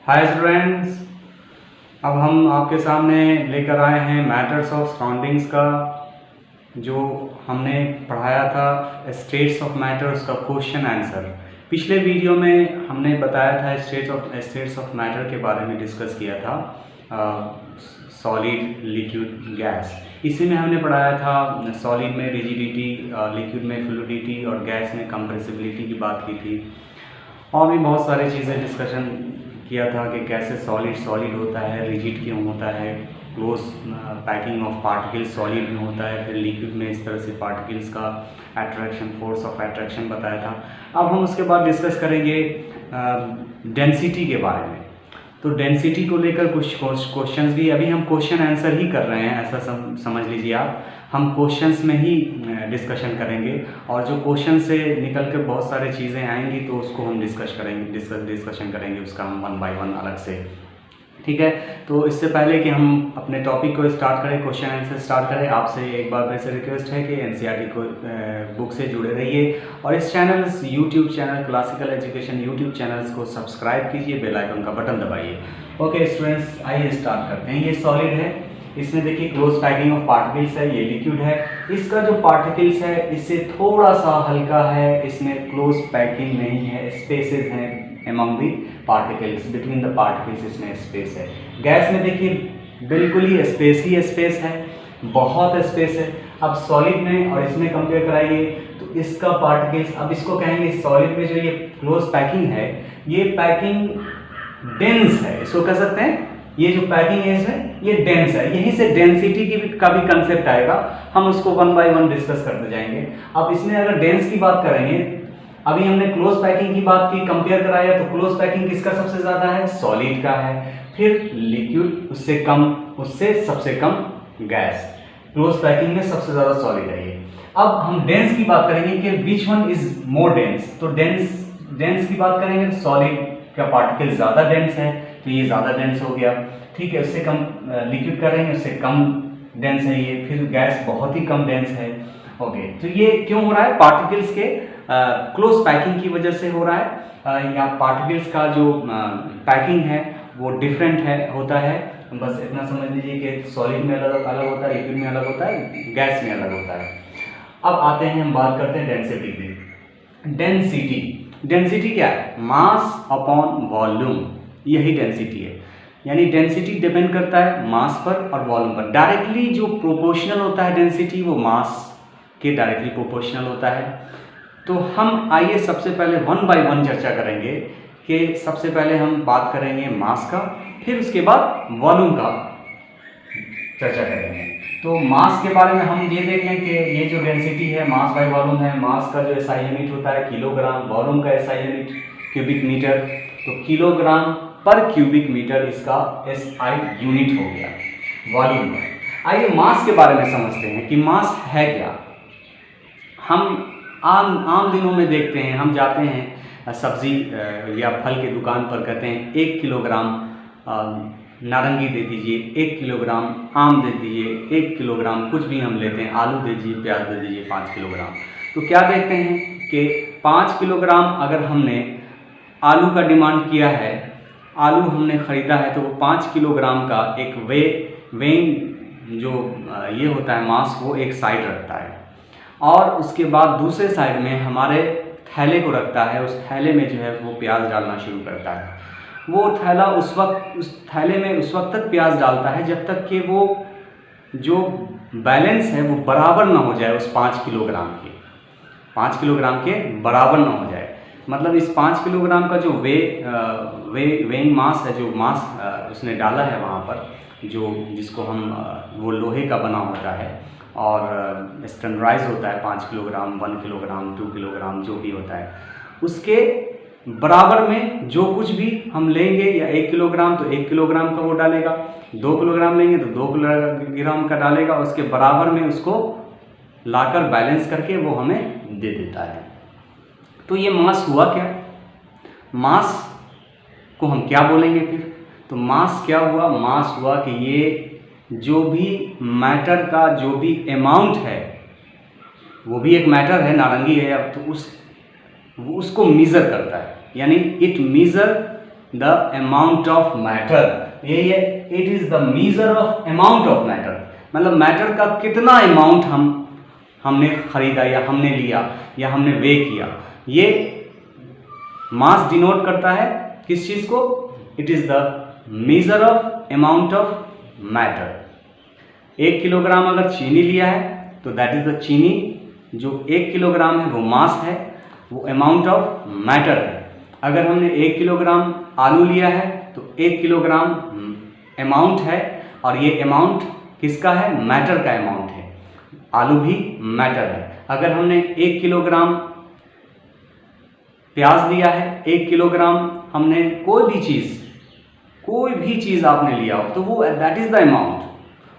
Hi students, अब हम आपके सामने लेकर आए हैं मैटर्स ऑफ सराउंडिंग्स का जो हमने पढ़ाया था स्टेट्स ऑफ मैटर्स का क्वेश्चन आंसर। पिछले वीडियो में हमने बताया था स्टेट्स ऑफ मैटर के बारे में डिस्कस किया था, सॉलिड, लिक्विड, गैस। इसी में हमने पढ़ाया था सॉलिड में रिजिडिटी, लिक्विड में फ्लूइडिटी और गैस में कंप्रेसिबिलिटी की बात की थी। और भी बहुत सारी चीज़ें डिस्कशन किया था कि कैसे सॉलिड होता है, रिजिड क्यों होता है, close packing of particles solid में होता है, फिर लिक्विड में इस तरह से पार्टिकल्स का अट्रैक्शन, फोर्स ऑफ अट्रैक्शन बताया था। अब हम उसके बाद डिस्कस करेंगे डेंसिटी के बारे में। तो डेंसिटी को लेकर कुछ क्वेश्चंस भी, अभी हम क्वेश्चन आंसर ही कर रहे हैं, ऐसा समझ लीजिए आप। हम क्वेश्चंस में ही डिस्कशन करेंगे और जो क्वेश्चन से निकल कर बहुत सारी चीज़ें आएंगी तो उसको हम डिस्कशन करेंगे उसका हम वन बाय वन अलग से, ठीक है। तो इससे पहले कि हम अपने टॉपिक को स्टार्ट करें, क्वेश्चन आंसर स्टार्ट करें, आपसे एक बार मेरे से रिक्वेस्ट है कि एनसीईआरटी को बुक से जुड़े रहिए और इस YouTube channel classical education YouTube channels को सब्सक्राइब कीजिए, बेल आइकन का बटन दबाइए। ओके स्टूडेंट्स, आइए स्टार्ट करते हैं। ये सॉलिड है, इसमें देखिए क्लोज पैकिंग ऑफ पार्टिकल्स है, ये लिक्विड है। इसका जो पार्टिकल्स है इससे थोड़ा सा हल्का है, इसमें क्लोज पैकिंग नहीं है, स्पेसेस हैं among the particles, between the particles इसमें स्पेस है। गैस में देखिए बिल्कुल ही स्पेस है, बहुत स्पेस है। अब सॉलिड में और इसमें कंपेयर कराइए तो इसका पार्टिकल्स, अब इसको कहेंगे सॉलिड में जो ये क्लोज पैकिंग है, ये पैकिंग डेंस है, इसको कह सकते हैं। ये जो पैकिंग है इसमें ये डेंस है, यहीं से डेंसिटी का भी कंसेप्ट आएगा, हम उसको वन बाय वन डिस्कस करते जाएंगे। अब इसमें अगर डेंस की बात करेंगे, अभी हमने क्लोज पैकिंग की बात की, कंपेयर कराया तो क्लोज पैकिंग किसका सबसे ज्यादा है? सॉलिड का है, फिर लिक्विड, उससे सबसे कम गैस। क्लोज पैकिंग में सबसे ज्यादा सॉलिड है ये। अब हम डेंस की बात करेंगे कि which one is more dense. तो डेंस की बात करेंगे तो सॉलिड का पार्टिकल ज्यादा डेंस है, तो ये ज्यादा डेंस हो गया, ठीक है। उससे कम लिक्विड करेंगे, उससे कम डेंस है ये, फिर गैस बहुत ही कम डेंस है। ओके, तो ये क्यों हो रहा है? पार्टिकल्स के क्लोज पैकिंग की वजह से हो रहा है, या पार्टिकल्स का जो पैकिंग है वो डिफरेंट होता है। बस इतना समझ लीजिए कि सॉलिड में अलग होता है, लिक्विड में अलग होता है, गैस में अलग होता है। अब आते हैं, हम बात करते हैं डेंसिटी की। डेंसिटी क्या है? मास अपॉन वॉल्यूम, यही डेंसिटी है। यानी डेंसिटी डिपेंड करता है मास पर और वॉल्यूम पर। डायरेक्टली जो प्रोपोर्शनल होता है डेंसिटी, वो मास के डायरेक्टली प्रोपोर्शनल होता है। तो हम आइए सबसे पहले वन बाय वन चर्चा करेंगे कि सबसे पहले हम बात करेंगे मास का, फिर उसके बाद वॉल्यूम का चर्चा करेंगे। तो मास के बारे में हम ये देख लें कि ये जो डेंसिटी है मास बाय वॉल्यूम है। मास का जो एसआई यूनिट होता है किलोग्राम, वॉल्यूम का एसआई यूनिट क्यूबिक मीटर। तो किलोग्राम पर क्यूबिक मीटर इसका एसआई यूनिट हो गया वॉल्यूम का। आइए मास के बारे में समझते हैं कि मास है क्या। हम आम दिनों में देखते हैं, हम जाते हैं सब्जी या फल के दुकान पर, कहते हैं 1 किलोग्राम नारंगी दे दीजिए, 1 किलोग्राम आम दे दीजिए, 1 किलोग्राम कुछ भी हम लेते हैं, आलू दे दीजिए, प्याज दे दीजिए 5 किलोग्राम। तो क्या देखते हैं कि 5 किलोग्राम अगर हमने आलू का डिमांड किया है, आलू हमने ख़रीदा है, तो वो 5 किलोग्राम का एक वेइंग जो ये होता है मास, वो एक साइड रखता है और उसके बाद दूसरे साइड में हमारे थैले को रखता है। उस थैले में जो है वो प्याज डालना शुरू करता है। वो थैला उस थैले में उस वक्त तक प्याज डालता है जब तक कि वो जो बैलेंस है वो बराबर ना हो जाए, उस 5 किलोग्राम के बराबर ना हो जाए। मतलब इस 5 किलोग्राम का जो वेइंग मास है, जो मास उसने डाला है वहाँ पर, जिसको हम वो लोहे का बना होता है और स्टैंडर्डाइज होता है 5 किलोग्राम, 1 किलोग्राम, 2 किलोग्राम जो भी होता है, उसके बराबर में जो कुछ भी हम लेंगे, या 1 किलोग्राम तो 1 किलोग्राम का वो डालेगा, 2 किलोग्राम लेंगे तो 2 किलोग्राम का डालेगा, उसके बराबर में उसको लाकर बैलेंस करके वो हमें दे देता है। तो ये मास हुआ क्या? मास को हम क्या बोलेंगे फिर? तो मास क्या हुआ? मास हुआ कि ये जो भी मैटर का जो भी अमाउंट है, वो भी एक मैटर है, नारंगी है, तो उसको मेज़र करता है। यानी it measure the amount of matter, यही है, it is the measure of amount of matter, मतलब मैटर का कितना अमाउंट हमने खरीदा या हमने लिया या हमने वे किया। ये मास डिनोट करता है किस चीज को, it is the measure of amount of matter. 1 kilogram अगर चीनी लिया है तो दैट इज द चीनी, जो 1 किलोग्राम है वो मास है, वो अमाउंट ऑफ मैटर है। अगर हमने 1 किलोग्राम आलू लिया है तो 1 किलोग्राम अमाउंट है, और ये अमाउंट किसका है, मैटर का अमाउंट है, आलू भी मैटर है। अगर हमने 1 किलोग्राम प्याज लिया है, 1 किलोग्राम हमने कोई भी चीज़ आपने लिया हो तो वो दैट इज द अमाउंट,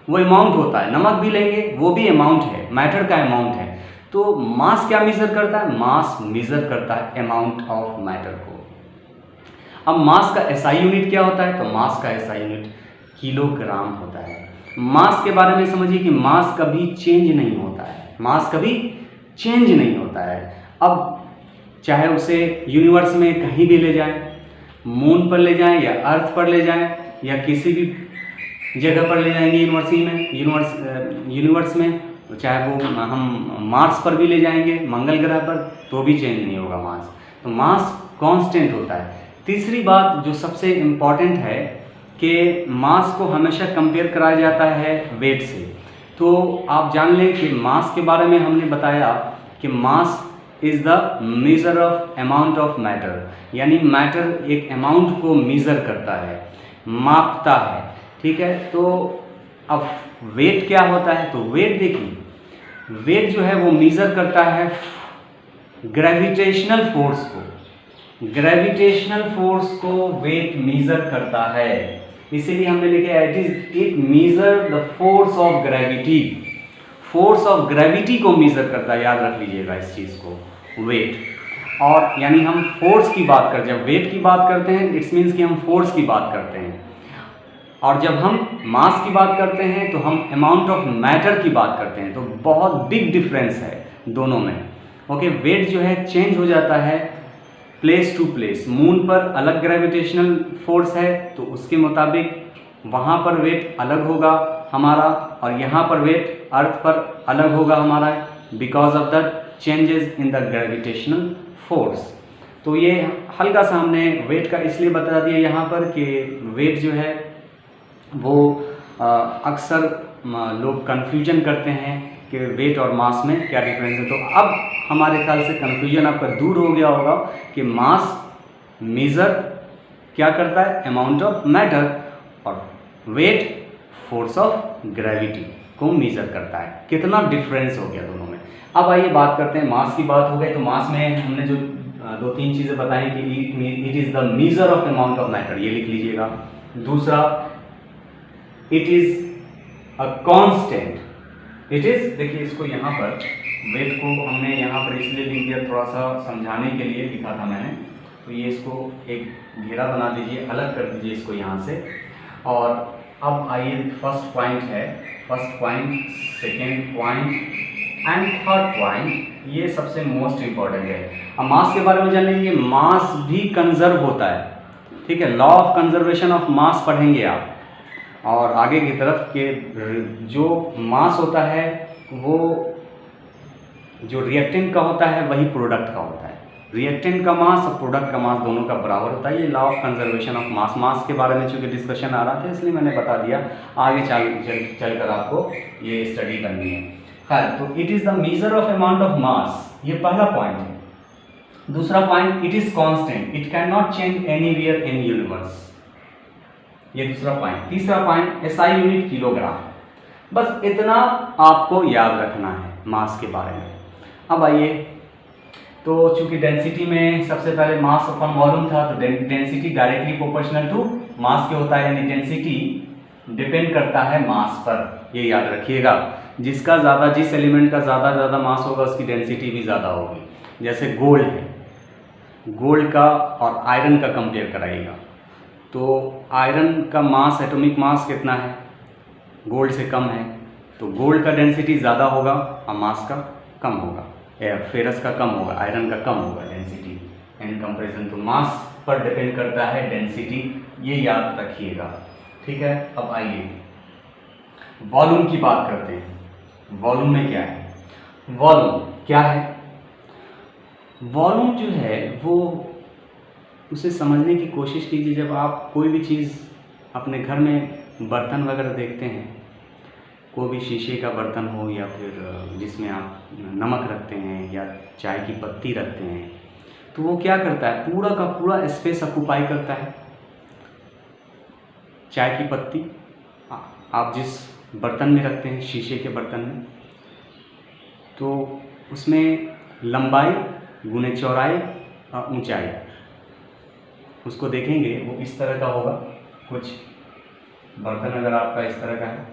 वो अमाउंट होता है। नमक भी लेंगे वो भी अमाउंट है, मैटर का अमाउंट है। तो मास क्या मेजर करता है, मास मेजर करता है अमाउंट ऑफ मैटर को। अब मास का एसआई यूनिट क्या होता है, तो मास का एसआई यूनिट किलोग्राम होता है। मास के बारे में समझिए कि मास कभी चेंज नहीं होता है, मास कभी चेंज नहीं होता है। अब चाहे उसे यूनिवर्स में कहीं भी ले जाएं, मून पर ले जाएं या अर्थ पर ले जाएं या किसी भी जगह पर ले जाएंगे यूनिवर्स में, तो चाहे वो हम मार्स पर भी ले जाएंगे, मंगल ग्रह पर, तो भी चेंज नहीं होगा मास। तो मास कांस्टेंट होता है। तीसरी बात जो सबसे इम्पॉर्टेंट है कि मास को हमेशा कंपेयर कराया जाता है वेट से। तो आप जान लें कि मास के बारे में हमने बताया कि mass is the measure of amount of matter, यानी मैटर एक अमाउंट को मेज़र करता है, मापता है, ठीक है। तो अब वेट क्या होता है, तो वेट देखिए, वेट जो है वो मेज़र करता है ग्रेविटेशनल फोर्स को, ग्रेविटेशनल फोर्स को वेट मेजर करता है। इसीलिए हमने लिखा है it measure the force of gravity, force of gravity को मेजर करता है, याद रख लीजिएगा इस चीज़ को, वेट। और यानी हम फोर्स की बात करते हैं, जब वेट की बात करते हैं इट्स मीन्स कि हम फोर्स की बात करते हैं, और जब हम मास की बात करते हैं तो हम अमाउंट ऑफ मैटर की बात करते हैं। तो बहुत बिग डिफरेंस है दोनों में। ओके, वेट जो है चेंज हो जाता है प्लेस टू प्लेस। मून पर अलग ग्रेविटेशनल फोर्स है तो उसके मुताबिक वहाँ पर वेट अलग होगा हमारा, और यहाँ पर वेट अर्थ पर अलग होगा हमारा, because of the changes in the gravitational force. तो ये हल्का सा हमने वेट का इसलिए बता दिया यहाँ पर कि वेट जो है वो अक्सर लोग कन्फ्यूजन करते हैं कि वेट और मास में क्या डिफरेंस है। तो अब हमारे ख्याल से कन्फ्यूजन आपका दूर हो गया होगा कि मास मेज़र क्या करता है, अमाउंट ऑफ मैटर, और वेट फोर्स ऑफ ग्रेविटी को मेज़र करता है। कितना डिफरेंस हो गया दोनों में। अब आइए बात करते हैं, मास की बात हो गई तो मास में हमने जो 2-3 चीज़ें बताई कि it is the measure of amount of matter, ये लिख लीजिएगा। दूसरा, it is a constant, it is, देखिए इसको यहाँ पर वेट को हमने यहाँ पर इसलिए लिख दिया, थोड़ा सा समझाने के लिए लिखा था मैंने। तो ये इसको एक घेरा बना दीजिए, अलग कर दीजिए इसको यहाँ से। और अब आइए फर्स्ट पॉइंट है, first point, second point and third point, ये सबसे मोस्ट इम्पॉर्टेंट है। अब मास के बारे में जान लेंगे, मास भी कंजर्व होता है, ठीक है, लॉ ऑफ कंजर्वेशन ऑफ मास पढ़ेंगे आप। और आगे की तरफ के जो मास होता है वो जो रिएक्टेंट का होता है वही प्रोडक्ट का होता है। रिएक्टेंट का मास और प्रोडक्ट का मास दोनों का बराबर होता है। ये law of conservation of mass, mass के बारे में चूँकि डिस्कशन आ रहा था इसलिए मैंने बता दिया, आगे चल कर आपको ये स्टडी करनी है। खैर, तो it is the measure of amount of mass, ये पहला पॉइंट है। दूसरा point, it is constant, it can not change anywhere in universe, ये दूसरा पॉइंट। तीसरा पॉइंट, एसआई यूनिट किलोग्राम। बस इतना आपको याद रखना है मास के बारे में। अब आइए, तो चूंकि डेंसिटी में सबसे पहले मास अपन मालूम था, तो density directly proportional to mass के होता है, यानी डेंसिटी डिपेंड करता है मास पर, ये याद रखिएगा। जिसका ज़्यादा, जिस एलिमेंट का ज़्यादा मास होगा उसकी डेंसिटी भी ज़्यादा होगी। जैसे गोल्ड है, गोल्ड का और आयरन का कंपेयर कराइएगा तो आयरन का मास, एटॉमिक मास कितना है, गोल्ड से कम है, तो गोल्ड का डेंसिटी ज़्यादा होगा और मास का कम होगा, फेरस का कम होगा, आयरन का कम होगा density in comparison to mass. पर डिपेंड करता है डेंसिटी, ये याद रखिएगा। ठीक है, अब आइए वॉल्यूम की बात करते हैं। वॉल्यूम में क्या है? वॉल्यूम क्या है? वॉल्यूम जो है वो, उसे समझने की कोशिश कीजिए। जब आप कोई भी चीज़ अपने घर में बर्तन वगैरह देखते हैं, कोई भी शीशे का बर्तन हो या फिर जिसमें आप नमक रखते हैं या चाय की पत्ती रखते हैं, तो वो क्या करता है, पूरा का पूरा स्पेस ऑक्यूपाई करता है। चाय की पत्ती आप जिस बर्तन में रखते हैं, शीशे के बर्तन में, तो उसमें लंबाई गुने चौड़ाई और ऊंचाई, उसको देखेंगे वो इस तरह का होगा। कुछ बर्तन अगर आपका इस तरह का है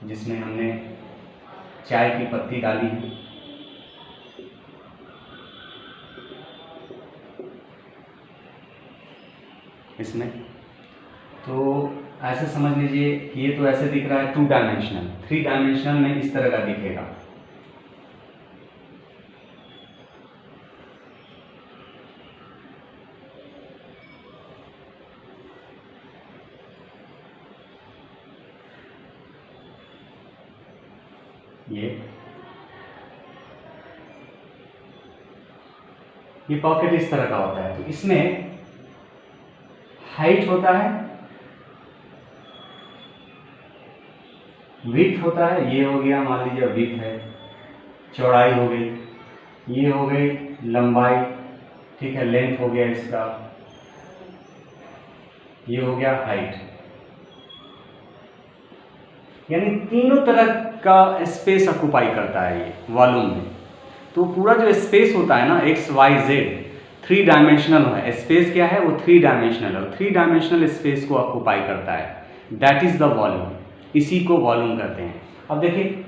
जिसमें हमने चाय की पत्ती डाली है, इसमें तो ऐसे समझ लीजिए कि ये तो ऐसे दिख रहा है 2 डायमेंशनल, 3 डायमेंशनल में इस तरह का दिखेगा। ये पॉकेट इस तरह का होता है। तो इसमें हाइट होता है, विड्थ होता है, ये हो गया मान लीजिए विड्थ है, चौड़ाई हो गई, ये हो गई लंबाई, ठीक है, लेंथ हो गया इसका, ये हो गया हाइट। यानी तीनों तरह का स्पेस ऑक्यूपाई करता है ये वॉल्यूम में। तो पूरा जो स्पेस होता है ना, एक्स वाई जेड 3 डायमेंशनल है। स्पेस क्या है? वो 3 डायमेंशनल है, 3 डायमेंशनल स्पेस को ऑक्यूपाई करता है। दैट इज द वॉल्यूम, इसी को वॉल्यूम कहते हैं। अब देखिए,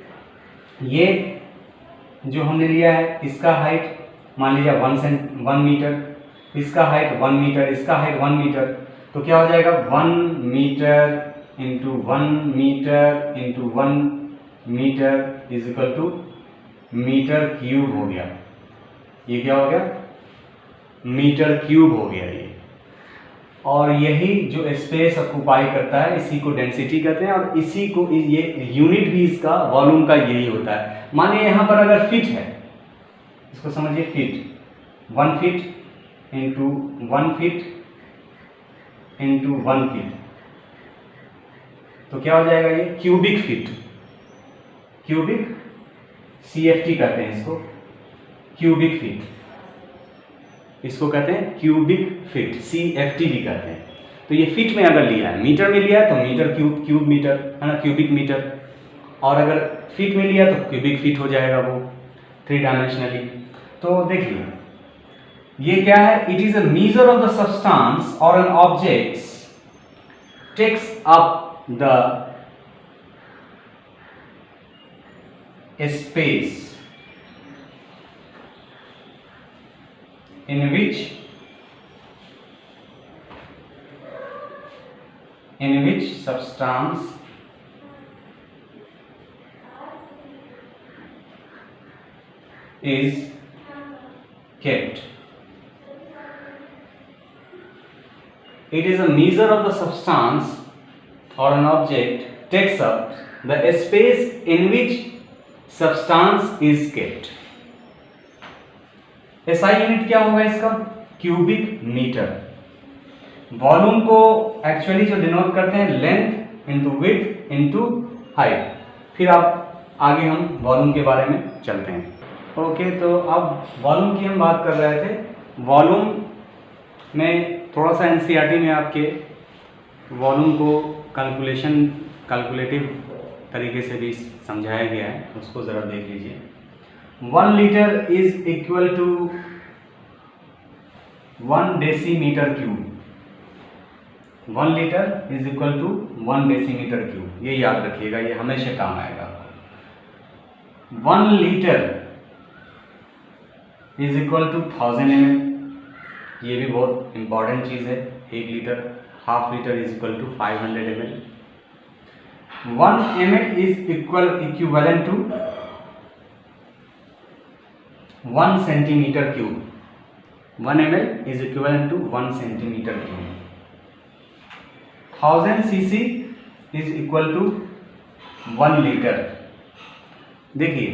ये जो हमने लिया है, इसका हाइट मान लीजिए 1 मीटर, इसका हाइट 1 मीटर, इसका हाइट 1 मीटर, तो क्या हो जाएगा 1 metre into 1 metre into 1 metre is equal to metre cube हो गया। ये क्या हो गया? मीटर क्यूब हो गया ये। और यही जो स्पेस ऑक्यूपाई करता है, इसी को डेंसिटी कहते हैं, और इसी को ये यूनिट भी इसका वॉल्यूम का यही होता है। मानिए यहाँ पर अगर फीट है, इसको समझिए feet, 1 feet into 1 feet into 1 feet, तो क्या हो जाएगा ये? Cubic feet. क्यूबिक, CFT कहते हैं इसको, क्यूबिक फीट, इसको कहते हैं क्यूबिक फीट, CFT भी कहते हैं। तो ये फीट में अगर लिया है, मीटर में लिया है तो मीटर क्यूब, क्यूब मीटर है ना, क्यूबिक मीटर, और अगर फीट में लिया तो क्यूबिक फीट हो जाएगा वो 3 डायमेंशनली। तो देखिए ये क्या है? It is a measure of the substance और an object takes up the space in which substance is kept. It is a measure of the substance or an object takes up the space in which substance is kept. SI unit क्या होगा इसका? Cubic metre. Volume को actually जो denote करते हैं length into width into height. फिर आप आगे हम वॉल्यूम के बारे में चलते हैं। ओके, तो अब वॉल्यूम की हम बात कर रहे थे। वॉल्यूम में थोड़ा सा NCERT में आपके वॉल्यूम को कैलकुलेटिव तरीके से भी समझाया गया है, उसको ज़रा देख लीजिए। 1 litre is equal to 1 decimetre cube. 1 litre is equal to 1 decimetre cube, ये याद रखिएगा, ये हमेशा काम आएगा। 1 litre is equal to 1000 ml, ये भी बहुत इंपॉर्टेंट चीज़ है। 1 litre, half litre is equal to 500 ml। 1 ml is equivalent to 1 centimetre cube. 1 ml is equivalent to 1 centimetre cube. 1000 cc is equal to 1 litre. देखिए,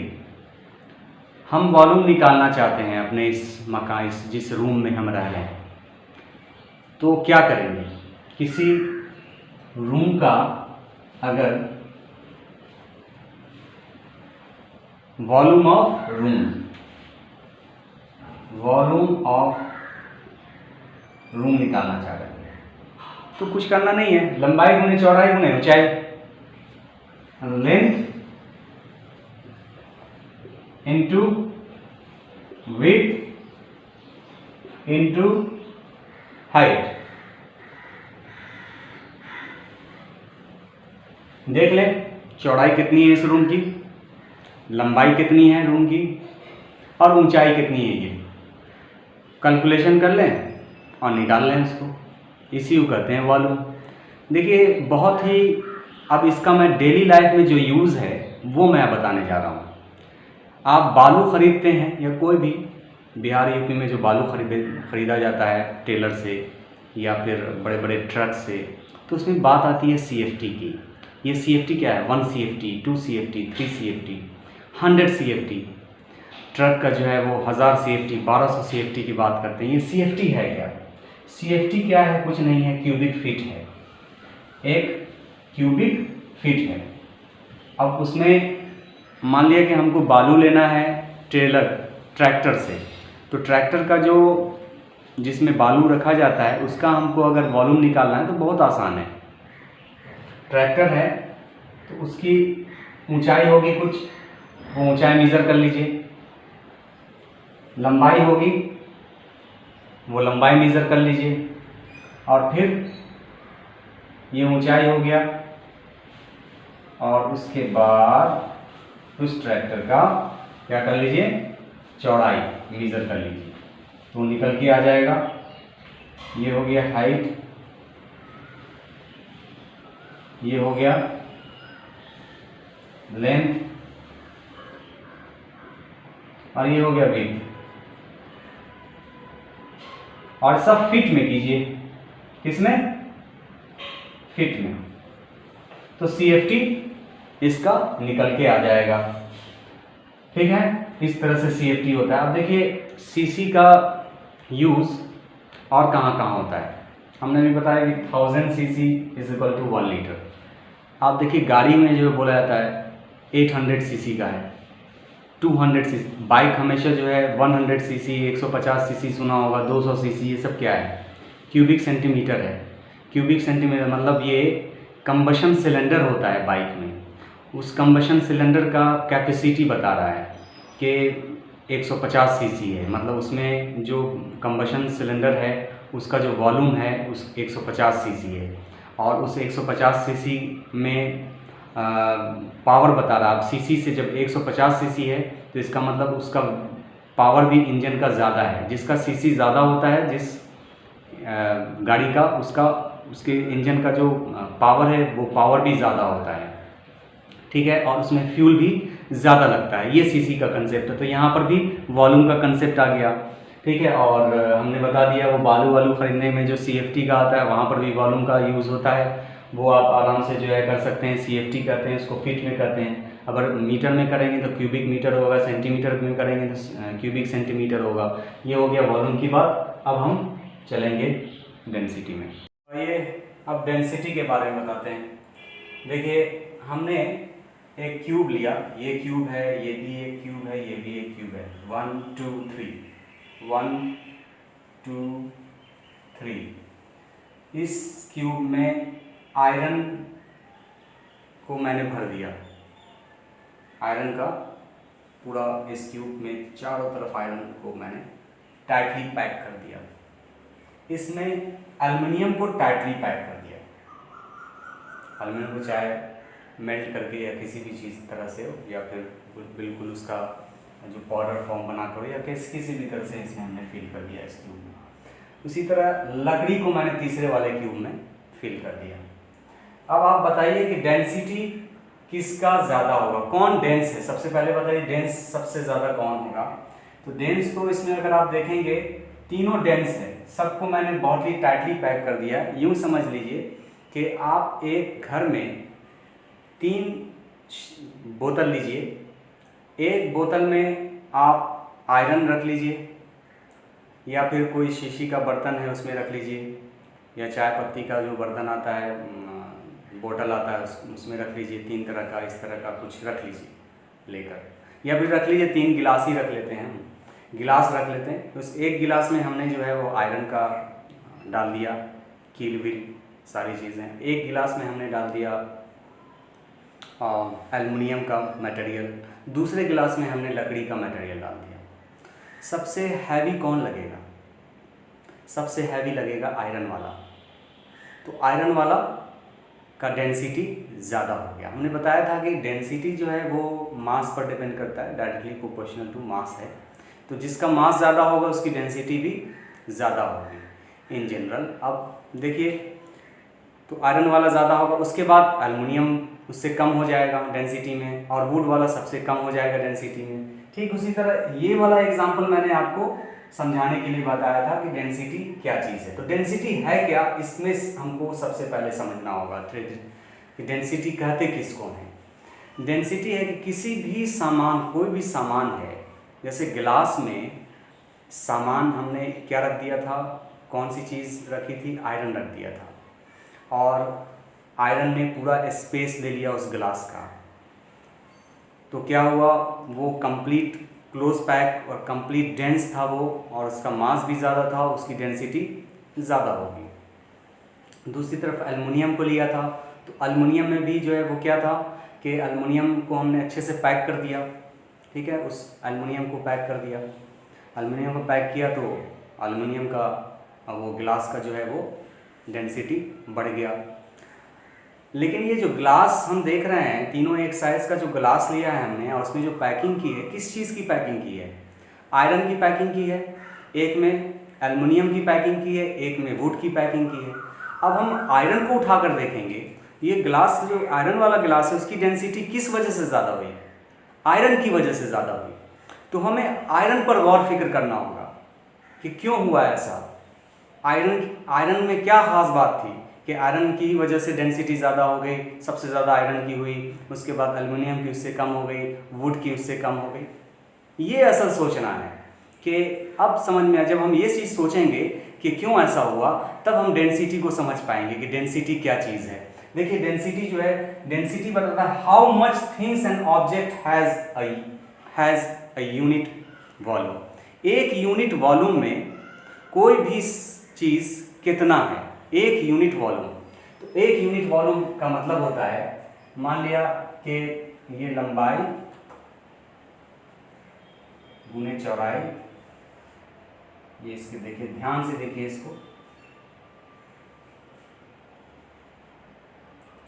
हम वॉल्यूम निकालना चाहते हैं अपने इस मकान, जिस रूम में हम रह रहे हैं, तो क्या करेंगे? किसी रूम का अगर वॉल्यूम ऑफ रूम निकालना चाह रहे हैं तो कुछ करना नहीं है, लंबाई गुने चौड़ाई गुने ऊंचाई, length into width into height. देख ले चौड़ाई कितनी है इस रूम की, लंबाई कितनी है रूम की, और ऊंचाई कितनी है, ये कैलकुलेशन कर लें और निकाल लें इसको। इसी को कहते हैं वॉल्यूम। देखिए बहुत ही, अब इसका मैं डेली लाइफ में जो यूज़ है वो मैं बताने जा रहा हूँ। आप बालू खरीदते हैं या कोई भी, बिहार यूपी में जो बालू खरीदा जाता है टेलर से या फिर बड़े बड़े ट्रक से, तो उसमें बात आती है CFT की। ये CFT क्या है? 1 CFT, 2 CFT, 3 CFT, 100 CFT। Truck का जो है वो 1000 CFT, 1200 CFT की बात करते हैं। ये CFT है क्या? CFT क्या है? कुछ नहीं है, क्यूबिक फीट है, एक क्यूबिक फीट है। अब उसमें मान लिया कि हमको बालू लेना है ट्रैक्टर से, तो ट्रैक्टर का जो जिसमें बालू रखा जाता है उसका हमको अगर वॉल्यूम निकालना है तो बहुत आसान है। ट्रैक्टर है तो उसकी ऊंचाई होगी कुछ, वो ऊंचाई मेज़र कर लीजिए, लंबाई होगी वो लंबाई मेज़र कर लीजिए, और फिर ये ऊंचाई हो गया, और उसके बाद उस ट्रैक्टर का क्या कर लीजिए, चौड़ाई मेज़र कर लीजिए, तो निकल के आ जाएगा। ये हो गया हाइट, ये हो गया लेंथ, और ये हो गया विड्थ। और सब फीट में कीजिए, किसमें? फीट में। तो CFT इसका निकल के आ जाएगा। ठीक है, इस तरह से CFT होता है। अब देखिए CC का यूज़ और कहाँ कहाँ होता है। हमने भी बताया कि 1000 cc is equal to 1 litre. आप देखिए गाड़ी में जो बोला जाता है 800 cc का है, 200 cc। बाइक हमेशा जो है 100 cc, 150 cc सुना होगा, 200 cc, ये सब क्या है? क्यूबिक सेंटीमीटर है। क्यूबिक सेंटीमीटर मतलब ये कंबशन सिलेंडर होता है बाइक में, उस कंबशन सिलेंडर का कैपेसिटी बता रहा है कि 150 cc है, मतलब उसमें जो कंबशन सिलेंडर है उसका जो वॉल्यूम है उस 150 cc है, और उस 150 cc में पावर बता रहा है। अब cc से जब 150 cc है तो इसका मतलब उसका पावर भी इंजन का ज़्यादा है। जिसका cc ज़्यादा होता है जिस गाड़ी का, उसके इंजन का जो पावर है वो पावर भी ज़्यादा होता है। ठीक है, और उसमें फ्यूल भी ज़्यादा लगता है। ये CC का कंसेप्ट है। तो यहाँ पर भी वॉल्यूम का कंसेप्ट आ गया। ठीक है, और हमने बता दिया वो बालू वालू खरीदने में जो CFT का आता है वहाँ पर भी वॉल्यूम का यूज़ होता है। वो आप आराम से जो है कर सकते हैं। CFT कहते हैं उसको, फीट में करते हैं। अगर मीटर में करेंगे तो क्यूबिक मीटर होगा, सेंटीमीटर में करेंगे तो क्यूबिक सेंटीमीटर होगा। ये हो गया वॉल्यूम की बात। अब हम चलेंगे डेंसिटी में। आइए अब डेंसिटी के बारे में बताते हैं। देखिए हमने एक क्यूब लिया, ये क्यूब है, ये भी एक क्यूब है, ये भी एक क्यूब है। 1 2 3, 1 2 3। इस क्यूब में आयरन को मैंने भर दिया। आयरन का पूरा इस क्यूब में चारों तरफ आयरन को मैंने टाइटली पैक कर दिया। इसमें एल्युमिनियम को टाइटली पैक कर दिया। एल्युमिनियम को चाहे मेल्ट करके या किसी भी चीज़ तरह से हो, या फिर बिल्कुल उसका जो पाउडर फॉर्म बनाकर हो, या किसी भी तरह से इसमें हमने फिल कर दिया इस क्यूब में। उसी तरह लकड़ी को मैंने तीसरे वाले क्यूब में फिल कर दिया। अब आप बताइए कि डेंसिटी किसका ज़्यादा होगा, कौन डेंस है। सबसे पहले बताइए डेंस सबसे ज़्यादा कौन होगा। तो डेंस तो इसमें अगर आप देखेंगे तीनों डेंस है, सबको मैंने बहुत ही टाइटली पैक कर दिया है। यूँ समझ लीजिए कि आप एक घर में 3 बोतल लीजिए, एक बोतल में आप आयरन रख लीजिए या फिर कोई शीशी का बर्तन है उसमें रख लीजिए, या चाय पत्ती का जो बर्तन आता है बोतल आता है उसमें रख लीजिए। 3 तरह का, इस तरह का कुछ रख लीजिए लेकर, या फिर रख लीजिए 3 गिलास ही रख लेते हैं हम, गिलास रख लेते हैं। तो उस एक गिलास में हमने जो है वो आयरन का डाल दिया, कील विल सारी चीज़ें। एक गिलास में हमने डाल दिया एल्युमिनियम का मटेरियल, दूसरे गिलास में हमने लकड़ी का मटेरियल डाल दिया। सबसे हैवी कौन लगेगा? सबसे हैवी लगेगा आयरन वाला। तो आयरन वाला का डेंसिटी ज़्यादा हो गया। हमने बताया था कि डेंसिटी जो है वो मास पर डिपेंड करता है, डायरेक्टली प्रोपोर्शनल टू मास है। तो जिसका मास ज़्यादा होगा उसकी डेंसिटी भी ज़्यादा होगी इन जनरल। अब देखिए, तो आयरन वाला ज़्यादा होगा, उसके बाद एल्युमिनियम उससे कम हो जाएगा डेंसिटी में, और वुड वाला सबसे कम हो जाएगा डेंसिटी में। ठीक उसी तरह ये वाला एग्जांपल मैंने आपको समझाने के लिए बताया था कि डेंसिटी क्या चीज़ है। तो डेंसिटी है क्या, इसमें हमको सबसे पहले समझना होगा कि डेंसिटी कहते किसको हैं। डेंसिटी है कि किसी भी सामान, कोई भी सामान है, जैसे गिलास में सामान हमने क्या रख दिया था, कौन सी चीज़ रखी थी, आयरन रख दिया था, और आयरन ने पूरा स्पेस ले लिया उस गिलास का। तो क्या हुआ, वो कंप्लीट क्लोज पैक और कंप्लीट डेंस था वो, और उसका मास भी ज़्यादा था, उसकी डेंसिटी ज़्यादा होगी। दूसरी तरफ एल्युमिनियम को लिया था, तो एल्युमिनियम में भी जो है वो क्या था कि एल्युमिनियम को हमने अच्छे से पैक कर दिया। ठीक है, उस एल्युमिनियम को पैक कर दिया, एल्युमिनियम को पैक किया तो एल्युमिनियम का वो गिलास का जो है वो डेंसिटी बढ़ गया। लेकिन ये जो ग्लास हम देख रहे हैं, तीनों एक साइज़ का जो ग्लास लिया है हमने, और उसमें जो पैकिंग की है, किस चीज़ की पैकिंग की है? आयरन की पैकिंग की है, एक में एल्युमिनियम की पैकिंग की है, एक में वुड की पैकिंग की है। अब हम आयरन को उठाकर देखेंगे, ये ग्लास जो आयरन वाला ग्लास है उसकी डेंसिटी किस वजह से ज़्यादा हुई? आयरन की वजह से ज़्यादा हुई। तो हमें आयरन पर गौर फिक्र करना होगा कि क्यों हुआ ऐसा, आयरन में क्या ख़ास बात थी कि आयरन की वजह से डेंसिटी ज़्यादा हो गई, सबसे ज़्यादा आयरन की हुई, उसके बाद एल्युमिनियम की उससे कम हो गई, वुड की उससे कम हो गई। ये असल सोचना है कि अब समझ में आया, जब हम ये चीज़ सोचेंगे कि क्यों ऐसा हुआ, तब हम डेंसिटी को समझ पाएंगे कि डेंसिटी क्या चीज़ है। देखिए, डेंसिटी जो है, डेंसिटी बताता है how much things an object has a unit volume. एक यूनिट वॉल्यूम में कोई भी चीज़ कितना है, एक यूनिट वॉल्यूम। तो एक यूनिट वॉल्यूम का मतलब होता है, मान लिया कि ये लंबाई गुने चौड़ाई, ये इसके देखिए, ध्यान से देखिए, इसको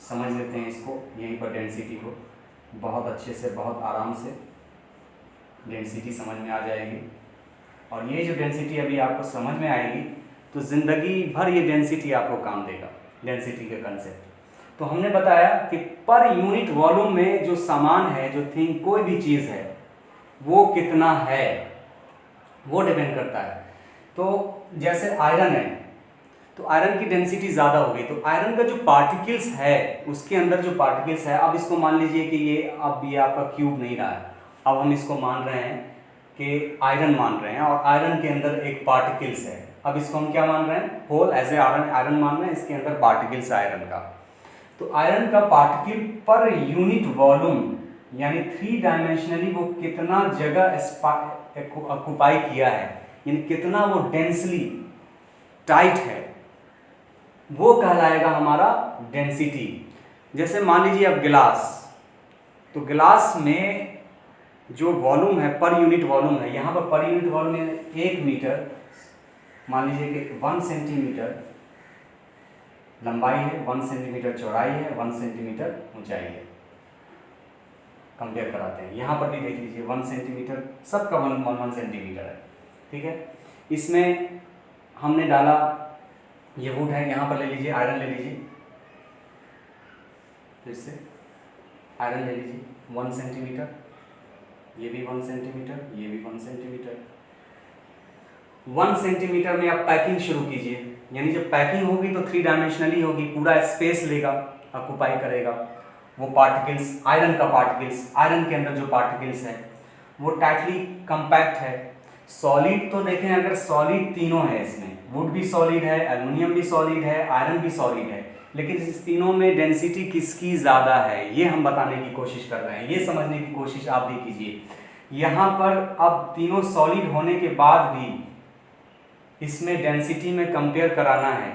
समझ लेते हैं, इसको यहीं पर डेंसिटी को बहुत अच्छे से, बहुत आराम से डेंसिटी समझ में आ जाएगी। और ये जो डेंसिटी अभी आपको समझ में आएगी तो ज़िंदगी भर ये डेंसिटी आपको काम देगा, डेंसिटी का कंसेप्ट। तो हमने बताया कि पर यूनिट वॉल्यूम में जो सामान है, जो थिंग, कोई भी चीज़ है, वो कितना है, वो डिपेंड करता है। तो जैसे आयरन है, तो आयरन की डेंसिटी ज़्यादा होगी, तो आयरन का जो पार्टिकल्स है, उसके अंदर जो पार्टिकल्स है, अब इसको मान लीजिए कि ये आपका क्यूब नहीं रहा है, अब हम इसको मान रहे हैं कि आयरन मान रहे हैं, और आयरन के अंदर एक पार्टिकल्स है। अब इसको हम क्या मान रहे हैं, होल एज ए आयरन मान रहे हैं, इसके अंदर पार्टिकल्स आयरन का। तो आयरन का पार्टिकल पर यूनिट वॉल्यूम, यानी 3 डायमेंशनली वो कितना जगह ऑक्युपाई किया है, यानी कितना वो डेंसली टाइट है, वो कहलाएगा हमारा डेंसिटी। जैसे मान लीजिए अब गिलास, तो गिलास में जो वॉल्यूम है, पर यूनिट वॉल्यूम है, यहाँ पर यूनिट वॉल्यूम में 1 मीटर, मान लीजिए कि 1 सेंटीमीटर लंबाई है, 1 सेंटीमीटर चौड़ाई है, 1 सेंटीमीटर ऊंचाई है। कंपेयर कराते हैं, यहाँ पर भी देख लीजिए 1 सेंटीमीटर, सबका 1 सेंटीमीटर है। ठीक है, इसमें हमने डाला, ये वुड है, यहाँ पर ले लीजिए, आयरन ले लीजिए, फिर से आयरन ले लीजिए 1 सेंटीमीटर, ये भी 1 सेंटीमीटर, ये भी 1 सेंटीमीटर। 1 सेंटीमीटर में आप पैकिंग शुरू कीजिए, यानी जब पैकिंग होगी तो 3 डायमेंशनली होगी, पूरा स्पेस लेगा, ऑक्यूपाई करेगा। वो पार्टिकल्स, आयरन का पार्टिकल्स, आयरन के अंदर जो पार्टिकल्स है वो टाइटली कंपैक्ट है। सॉलिड तो देखें, अगर सॉलिड तीनों है इसमें, वुड भी सॉलिड है, एल्युमिनियम भी सॉलिड है, आयरन भी सॉलिड है, लेकिन इस तीनों में डेंसिटी किसकी ज़्यादा है ये हम बताने की कोशिश कर रहे हैं। ये समझने की कोशिश आप भी कीजिए। यहाँ पर अब तीनों सॉलिड होने के बाद भी इसमें डेंसिटी में कंपेयर कराना है,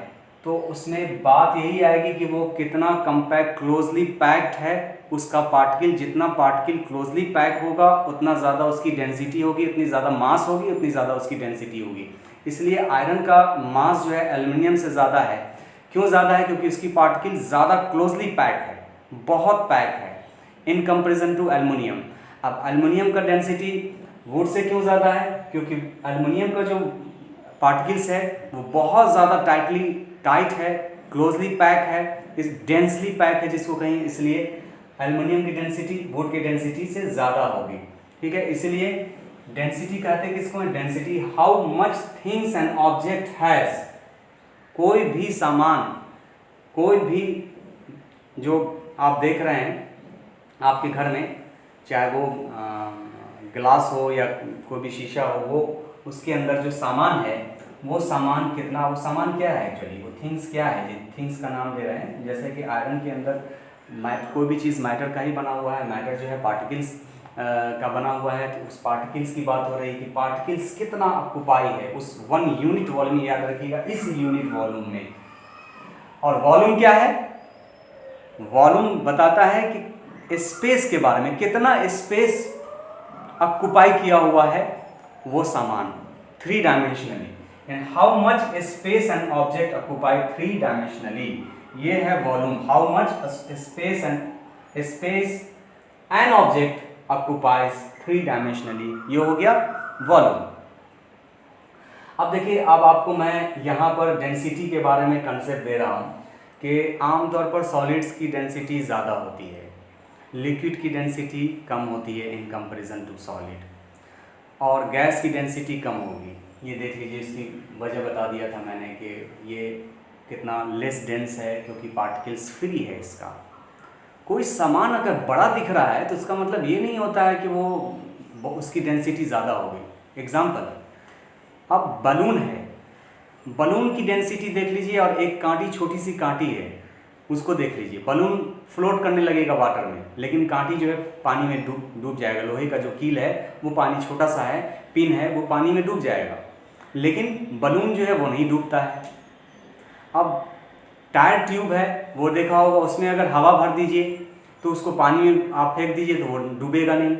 तो उसमें बात यही आएगी कि वो कितना कंपैक्ट, क्लोजली पैक्ड है। उसका पार्टिकल, जितना पार्टिकल क्लोजली पैक होगा उतना ज़्यादा उसकी डेंसिटी होगी, उतनी ज़्यादा मास होगी, उतनी ज़्यादा उसकी डेंसिटी होगी। इसलिए आयरन का मास जो है एल्युमिनियम से ज़्यादा है। क्यों ज़्यादा है? क्योंकि उसकी पार्टिकल ज़्यादा क्लोजली पैक है, बहुत पैक है इन कंपेरिजन टू एल्युमिनियम। अब एल्युमिनियम का डेंसिटी वुड से क्यों ज़्यादा है? क्योंकि एल्युमिनियम का जो पार्टिकल्स है वो बहुत ज़्यादा टाइट है, क्लोजली पैक है, इस डेंसली पैक है जिसको कहें, इसलिए एल्युमिनियम की डेंसिटी वुड की डेंसिटी से ज़्यादा होगी। ठीक है, इसलिए डेंसिटी कहते हैं किसको? Density, how much things and object has. कोई भी सामान, कोई भी जो आप देख रहे हैं आपके घर में, चाहे वो ग्लास हो या कोई भी शीशा हो, वो उसके अंदर जो सामान है वो सामान कितना, वो सामान क्या है एक्चुअली, वो थिंग्स क्या है, थिंग्स का नाम दे रहे हैं। जैसे कि आयरन के अंदर कोई भी चीज़ मैटर का ही बना हुआ है, मैटर जो है पार्टिकल्स का बना हुआ है, तो उस पार्टिकल्स की बात हो रही है कि पार्टिकल्स कितना ऑक्यूपाई है उस 1 यूनिट वॉल्यूम, याद रखिएगा, इस यूनिट वॉल्यूम में। और वॉल्यूम क्या है? वॉल्यूम बताता है कि स्पेस के बारे में, कितना स्पेस ऑक्यूपाई किया हुआ है वो सामान 3 dimensionally, and how much space and object occupy 3 dimensionally. ये है volume, how much space and object occupies 3 dimensionally, ये हो गया वॉल्यूम। अब देखिए, अब आपको मैं यहाँ पर डेंसिटी के बारे में कंसेप्ट दे रहा हूँ कि आमतौर पर सॉलिड्स की डेंसिटी ज़्यादा होती है, लिक्विड की डेंसिटी कम होती है इन कंपैरिजन टू सॉलिड, और गैस की डेंसिटी कम होगी। ये देख लीजिए, इसकी वजह बता दिया था मैंने कि ये कितना लेस डेंस है, क्योंकि पार्टिकल्स फ्री है इसका। कोई सामान अगर बड़ा दिख रहा है तो इसका मतलब ये नहीं होता है कि वो उसकी डेंसिटी ज़्यादा होगी। एग्जाम्पल, अब बलून है, बलून की डेंसिटी देख लीजिए, और एक कांटी, छोटी सी कांटी है, उसको देख लीजिए। बलून फ्लोट करने लगेगा वाटर में, लेकिन कांटी जो है पानी में डूब जाएगा। लोहे का जो कील है वो पानी, छोटा सा है, पिन है, वो पानी में डूब जाएगा, लेकिन बलून जो है वो नहीं डूबता है। अब टायर ट्यूब है, वो देखा होगा, उसमें अगर हवा भर दीजिए तो उसको पानी में आप फेंक दीजिए तो वो डूबेगा नहीं,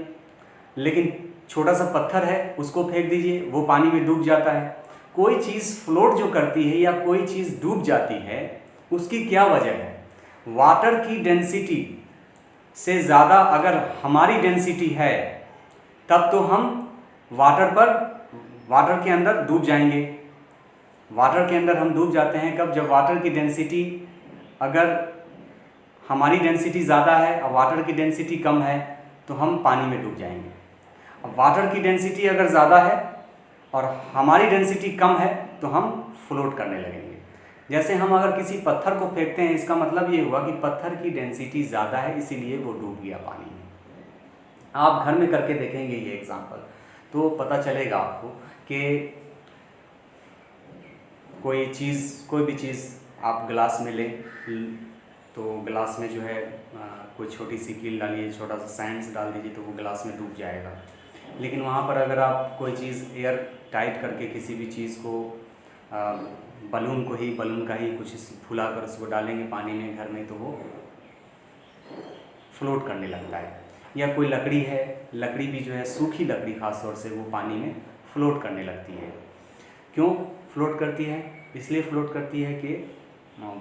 लेकिन छोटा सा पत्थर है उसको फेंक दीजिए, वो पानी में डूब जाता है। कोई चीज़ फ्लोट जो करती है या कोई चीज़ डूब जाती है, उसकी क्या वजह है? वाटर की डेंसिटी से ज़्यादा अगर हमारी डेंसिटी है तब तो हम वाटर के अंदर डूब जाएंगे। वाटर के अंदर हम डूब जाते हैं कब? जब वाटर की डेंसिटी, अगर हमारी डेंसिटी ज़्यादा है और वाटर की डेंसिटी कम है तो हम पानी में डूब जाएंगे। अब वाटर की डेंसिटी अगर ज़्यादा है और हमारी डेंसिटी कम है तो हम फ्लोट करने लगेंगे। जैसे हम अगर किसी पत्थर को फेंकते हैं, इसका मतलब ये हुआ कि पत्थर की डेंसिटी ज़्यादा है, इसीलिए वो डूब गया पानी में। आप घर में करके देखेंगे ये एग्जांपल, तो पता चलेगा आपको कि कोई भी चीज़ आप गिलास में लें, तो गिलास में जो है कोई छोटी सी कील डालिए, छोटा सा सैंड्स डाल दीजिए, तो वो गिलास में डूब जाएगा। लेकिन वहाँ पर अगर आप कोई चीज़ एयर टाइट करके किसी भी चीज़ को, बलून का ही कुछ फुला कर उसको डालेंगे पानी में घर में, तो वो फ्लोट करने लगता है। या कोई लकड़ी है, लकड़ी भी जो है, सूखी लकड़ी खास तौर से, वो पानी में फ्लोट करने लगती है। क्यों फ्लोट करती है? इसलिए फ्लोट करती है कि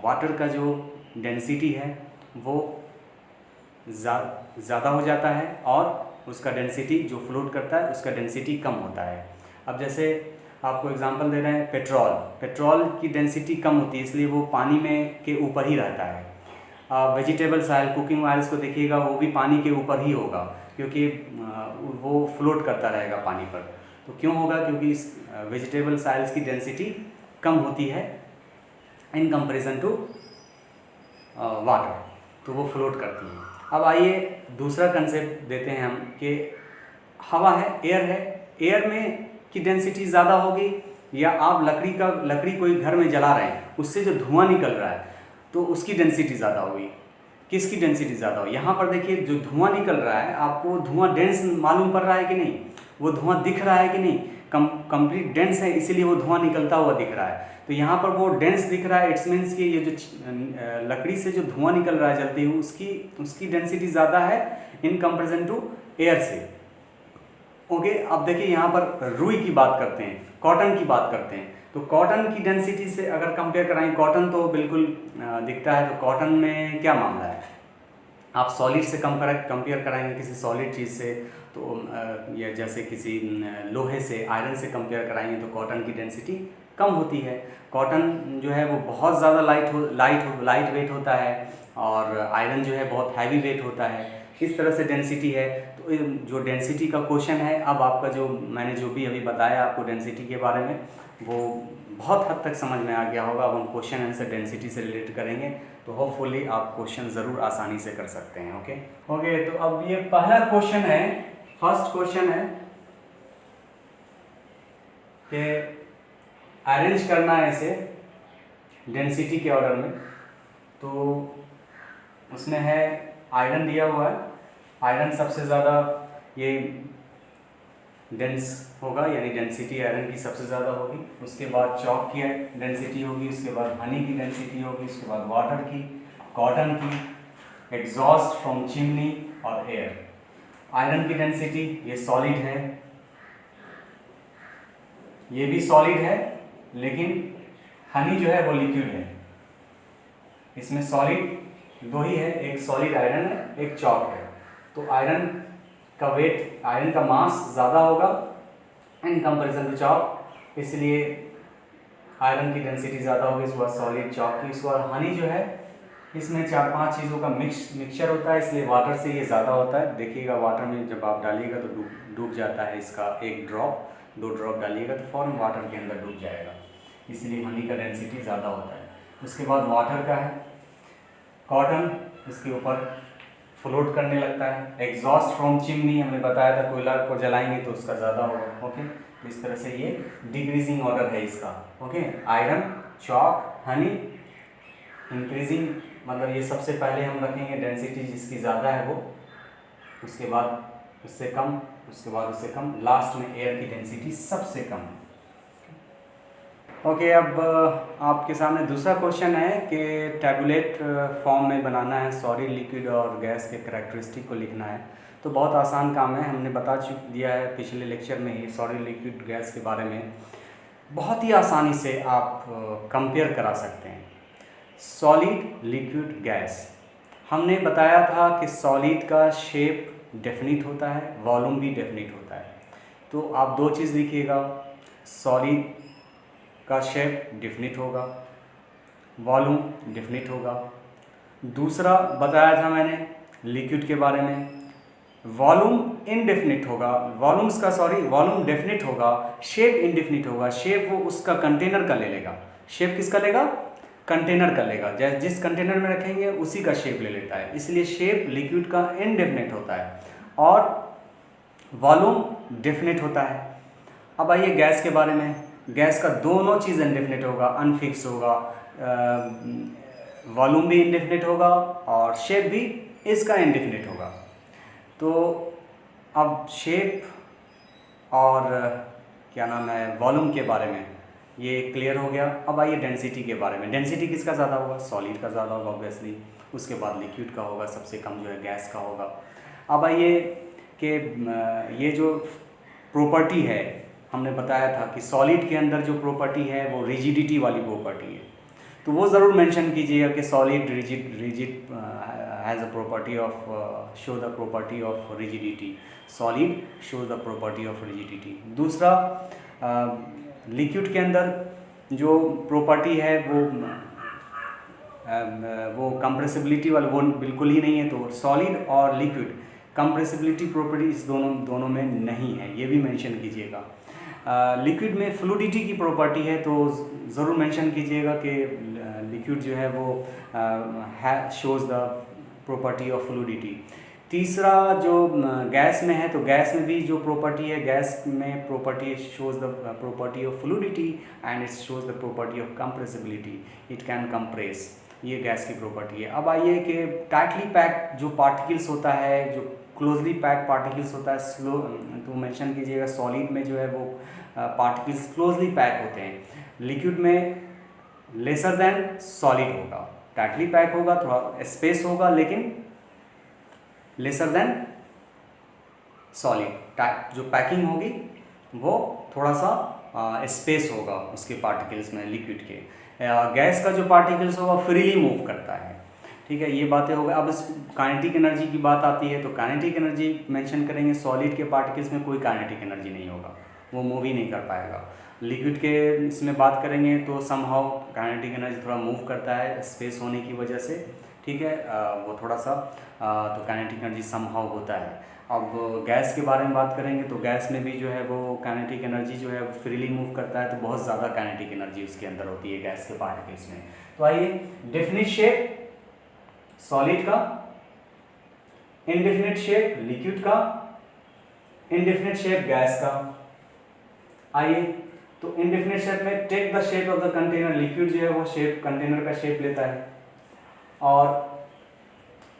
वाटर का जो डेंसिटी है वो ज़्यादा हो जाता है और उसका डेंसिटी, जो फ्लोट करता है उसका डेंसिटी कम होता है। अब जैसे आपको एग्जांपल दे रहे हैं, पेट्रोल की डेंसिटी कम होती है, इसलिए वो पानी में के ऊपर ही रहता है। वेजिटेबल्स ऑयल, कुकिंग ऑयल्स को देखिएगा, वो भी पानी के ऊपर ही होगा, क्योंकि वो फ्लोट करता रहेगा पानी पर। तो क्यों होगा? क्योंकि इस वेजिटेबल साइल्स की डेंसिटी कम होती है इन कंपेरिजन टू वाटर, तो वो फ्लोट करती हैं। अब आइए दूसरा कंसेप्ट देते हैं हम कि हवा है, एयर में की डेंसिटी ज़्यादा होगी, या आप लकड़ी कोई घर में जला रहे हैं, उससे जो धुआं निकल रहा है तो उसकी डेंसिटी ज़्यादा होगी। किसकी डेंसिटी ज़्यादा हो? यहाँ पर देखिए, जो धुआं निकल रहा है, आपको धुआं डेंस मालूम पड़ रहा है कि नहीं? वो धुआं दिख रहा है कि नहीं? कंप्लीट डेंस है, इसीलिए वो धुआं निकलता हुआ दिख रहा है। तो यहाँ पर वो डेंस दिख रहा है, इट्स मीन्स कि ये जो लकड़ी से जो धुआं निकल रहा है जलती हुई, उसकी डेंसिटी ज़्यादा है इन कंपेरिजन टू एयर से। ओके, अब देखिए यहाँ पर रुई की बात करते हैं, कॉटन की बात करते हैं। तो कॉटन की डेंसिटी से अगर कंपेयर कराएं, कॉटन तो बिल्कुल दिखता है, तो कॉटन में क्या मामला है? आप सॉलिड से कंपेयर कराएंगे किसी सॉलिड चीज़ से, तो या जैसे किसी लोहे से, आयरन से कंपेयर कराएंगे तो कॉटन की डेंसिटी कम होती है। कॉटन जो है वो बहुत ज़्यादा लाइट वेट होता है, और आयरन जो है बहुत हैवी वेट होता है। इस तरह से डेंसिटी है। तो जो डेंसिटी का क्वेश्चन है, अब आपका जो मैंने जो भी अभी बताया आपको डेंसिटी के बारे में, वो बहुत हद तक समझ में आ गया होगा। अब हम क्वेश्चन आंसर डेंसिटी से रिलेट करेंगे, तो होपफुली आप क्वेश्चन ज़रूर आसानी से कर सकते हैं। ओके, तो अब ये पहला क्वेश्चन है, फर्स्ट क्वेश्चन है कि अरेंज करना है इसे डेंसिटी के ऑर्डर में। तो उसमें है आयरन दिया हुआ है, आयरन सबसे ज़्यादा ये डेंस होगा, यानी डेंसिटी आयरन की सबसे ज़्यादा होगी। उसके बाद चॉक की डेंसिटी होगी, उसके बाद हनी की डेंसिटी होगी, उसके बाद वाटर की, कॉटन की, एग्जॉस्ट फ्रॉम चिमनी और एयर। आयरन की डेंसिटी ये सॉलिड है, ये भी सॉलिड है, लेकिन हनी जो है वो लिक्विड है। इसमें सॉलिड दो ही है, एक सॉलिड आयरन है, एक चॉक है। तो आयरन का वेट, आयरन का मास ज़्यादा होगा इन कंपैरिजन टू चॉक, इसलिए आयरन की डेंसिटी ज़्यादा होगी। इसके बाद सॉलिड, चॉक की। इसके बाद हनी जो है, इसमें 4-5 चीज़ों का मिक्सचर होता है, इसलिए वाटर से ये ज़्यादा होता है। देखिएगा वाटर में जब आप डालिएगा तो डूब जाता है, इसका 1 ड्रॉप 2 ड्रॉप डालिएगा तो फौरन वाटर के अंदर डूब जाएगा, इसलिए हनी का डेंसिटी ज़्यादा होता है। उसके बाद वाटर का है, कॉटन इसके ऊपर फ्लोट करने लगता है। एग्जॉस्ट फ्रॉम चिमनी हमने बताया था, कोयला को जलाएंगे तो उसका ज़्यादा होगा। ओके, तो इस तरह से ये डिक्रीजिंग ऑर्डर है इसका। Okay, iron, chalk, Honey, increasing, मतलब ये सबसे पहले हम रखेंगे डेंसिटी जिसकी ज़्यादा है वो, उसके बाद उससे कम, उसके बाद उससे कम, लास्ट में एयर की डेंसिटी सबसे कम है। ओके, अब आपके सामने दूसरा क्वेश्चन है कि टैबुलेट फॉर्म में बनाना है, सॉलिड, लिक्विड और गैस के करैक्टरिस्टिक को लिखना है। तो बहुत आसान काम है, हमने बता दिया है पिछले लेक्चर में ही सॉलिड, लिक्विड, गैस के बारे में। बहुत ही आसानी से आप कंपेयर करा सकते हैं सॉलिड, लिक्विड, गैस। हमने बताया था कि सॉलिड का शेप डेफिनिट होता है, वॉल्यूम भी डेफिनिट होता है। तो आप 2 चीज़ लिखिएगा, सॉलिड का शेप डेफिनिट होगा, वॉल्यूम डेफिनिट होगा। दूसरा बताया था मैंने लिक्विड के बारे में, वॉल्यूम इनडेफिनिट होगा, वॉल्यूम डेफिनिट होगा, शेप इनडेफिनिट होगा। शेप वो उसका कंटेनर का ले लेगा। शेप किसका लेगा? कंटेनर का लेगा, जिस कंटेनर में रखेंगे उसी का शेप ले लेता है, इसलिए शेप लिक्विड का इनडेफिनिट होता है और वॉल्यूम डेफिनिट होता है। अब आइए गैस के बारे में। गैस का दोनों चीज़ इनडेफिनिट होगा, अनफिक्स होगा, वॉल्यूम भी इनडेफिनिट होगा और शेप भी इसका इनडेफिनिट होगा। तो अब शेप और क्या नाम है, वॉल्यूम के बारे में ये क्लियर हो गया। अब आइए डेंसिटी के बारे में। डेंसिटी किसका ज़्यादा होगा? सॉलिड का ज़्यादा होगा ऑब्वियसली, उसके बाद लिक्विड का होगा, सबसे कम जो है गैस का होगा। अब आइए कि ये जो प्रॉपर्टी है, हमने बताया था कि सॉलिड के अंदर जो प्रॉपर्टी है वो रिजिडिटी वाली प्रॉपर्टी है, तो वो ज़रूर मेंशन कीजिएगा कि solid rigid has a property of show the property of rigidity, solid show the property of rigidity. दूसरा, लिक्विड के अंदर जो प्रॉपर्टी है वो कंप्रेसिबिलिटी वाली वो बिल्कुल ही नहीं है। तो सॉलिड और लिक्विड कंप्रेसिबिलिटी प्रॉपर्टी इस दोनों में नहीं है, ये भी मेंशन कीजिएगा। लिक्विड में फ्लूइडिटी की प्रॉपर्टी है तो ज़रूर मेंशन कीजिएगा कि लिक्विड जो है वो shows the property of fluidity. तीसरा जो गैस में है तो गैस में भी जो प्रॉपर्टी है, गैस में property shows the property of fluidity and it shows the property of compressibility, it can compress, ये गैस की प्रॉपर्टी है। अब आइए कि टाइटली पैक जो पार्टिकल्स होता है, जो क्लोजली पैक पार्टिकल्स होता है, स्लो तो मेंशन कीजिएगा सॉलिड में जो है वो पार्टिकल्स क्लोजली पैक होते हैं, लिक्विड में लेसर देन सॉलिड होगा, टाइटली पैक होगा, थोड़ा स्पेस होगा लेकिन लेसर देन सॉलिड, जो पैकिंग होगी वो थोड़ा सा स्पेस होगा उसके पार्टिकल्स में लिक्विड के। गैस का जो पार्टिकल्स होगा फ्रीली मूव करता है, ठीक है, ये बातें हो गई। अब इस काइनेटिक एनर्जी की बात आती है तो काइनेटिक एनर्जी मेंशन करेंगे, सॉलिड के पार्टिकल्स में कोई काइनेटिक एनर्जी नहीं होगा, वो मूव ही नहीं कर पाएगा। लिक्विड के इसमें बात करेंगे तो समहाउ काइनेटिक एनर्जी थोड़ा मूव करता है स्पेस होने की वजह से, ठीक है, वो थोड़ा सा तो काइनेटिक एनर्जी समहाउ होता है। अब गैस के बारे में बात करेंगे तो गैस में भी जो है वो काइनेटिक एनर्जी जो है फ्रीली मूव करता है, तो बहुत ज़्यादा काइनेटिक एनर्जी उसके अंदर होती है गैस के पार्टिकल्स में। तो आइए, डेफिनिट शेप सॉलिड का, इनडेफिनिट शेप लिक्विड का, इनडेफिनिट शेप गैस का। आइए, तो इनडेफिनिट शेप में take the shape of the container, liquid जो है वो शेप कंटेनर का शेप लेता है। और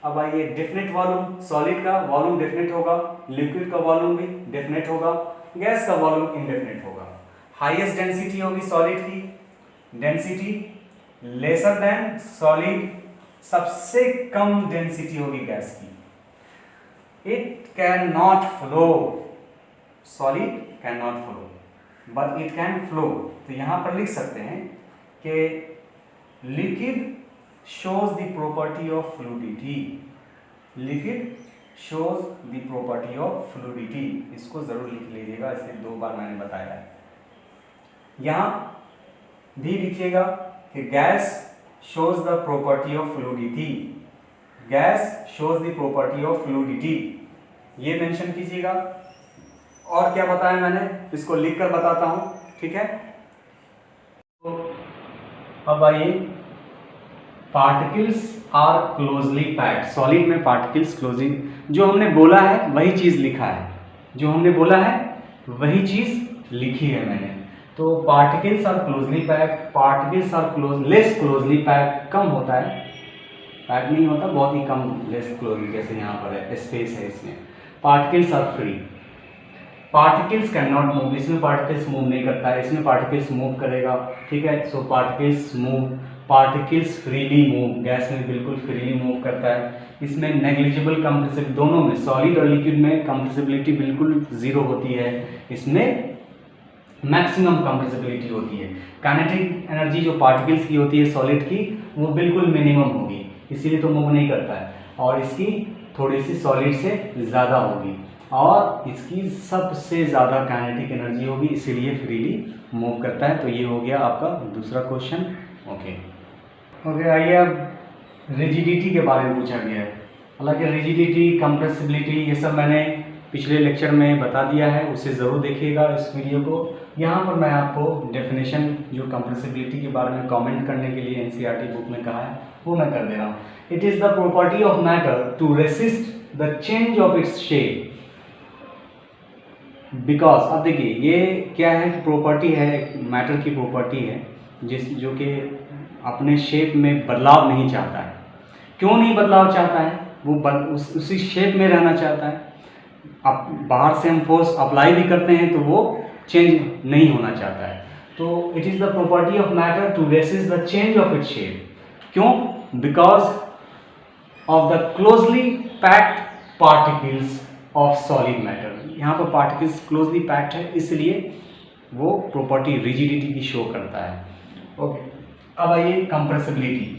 अब आइए, डेफिनेट वॉल्यूम, सॉलिड का वॉल्यूम डेफिनेट होगा, लिक्विड का वॉल्यूम भी डेफिनेट होगा, गैस का वॉल्यूम इनडेफिनेट होगा। हाईएस्ट डेंसिटी होगी सॉलिड की, डेंसिटी लेसर देन सॉलिड, सबसे कम डेंसिटी होगी गैस की। It can not flow, solid can not flow but it can flow. तो यहां पर लिख सकते हैं कि liquid shows the property of fluidity, liquid shows the property of fluidity, इसको जरूर लिख लीजिएगा, इसलिए 2 बार मैंने बताया है। यहाँ भी लिखिएगा कि gas shows the property of fluidity, gas shows the property of fluidity, ये मेंशन कीजिएगा। और क्या बताया मैंने, इसको लिखकर बताता हूँ, ठीक है। तो अब आइए, particles are closely packed, solid में पार्टिकल्स क्लोजिंग, जो हमने बोला है वही चीज़ लिखा है, जो हमने बोला है वही चीज़ लिखी है मैंने। तो particles are closely packed, particles are less closely packed, कम होता है, पैक नहीं होता, बहुत ही कम, लेस क्लोजली, जैसे यहाँ पर है स्पेस है इसमें। Particles are free, particles can not move, इसमें पार्टिकल्स मूव नहीं करता है, इसमें पार्टिकल्स मूव करेगा, ठीक है। So particles move, particles freely move, gas में बिल्कुल फ्रीली मूव करता है। इसमें नेग्लिजिबल कंप्रेसिबिलिटी, दोनों में सॉलिड और लिक्विड में कंप्रेसिबिलिटी बिल्कुल जीरो होती है, इसमें मैक्सिमम कंप्रेसिबिलिटी होती है। काइनेटिक एनर्जी जो पार्टिकल्स की होती है सॉलिड की, वो बिल्कुल मिनिमम होगी, इसीलिए तो मूव नहीं करता है, और इसकी थोड़ी सी सॉलिड से ज़्यादा होगी, और इसकी सबसे ज़्यादा काइनेटिक एनर्जी होगी, इसीलिए फ्रीली मूव करता है। तो ये हो गया आपका दूसरा क्वेश्चन। ओके, आइए अब रिजिडिटी के बारे में पूछा गया है। हालांकि रिजिडिटी, कंप्रेसिबिलिटी, ये सब मैंने पिछले लेक्चर में बता दिया है, उसे ज़रूर देखिएगा इस वीडियो को। यहाँ पर मैं आपको डेफिनेशन जो कंप्रेसिबिलिटी के बारे में कमेंट करने के लिए एनसीईआरटी बुक में कहा है वो मैं कर दे रहा हूँ। It is the property of matter to resist the change of its shape, because, अब देखिए ये क्या है कि प्रॉपर्टी है, मैटर की प्रॉपर्टी है जो कि अपने शेप में बदलाव नहीं चाहता है। क्यों नहीं बदलाव चाहता है, वो उसी शेप में रहना चाहता है। अब बाहर से हम फोर्स अप्लाई भी करते हैं तो वो चेंज नहीं होना चाहता है। तो it is the property of matter to resist the change of its shape. क्यों? Because of the closely packed particles of solid matter. यहाँ पर पार्टिकल्स क्लोजली पैक्ड है, इसलिए वो प्रॉपर्टी रिजिडिटी की शो करता है। ओके, अब आइए compressibility.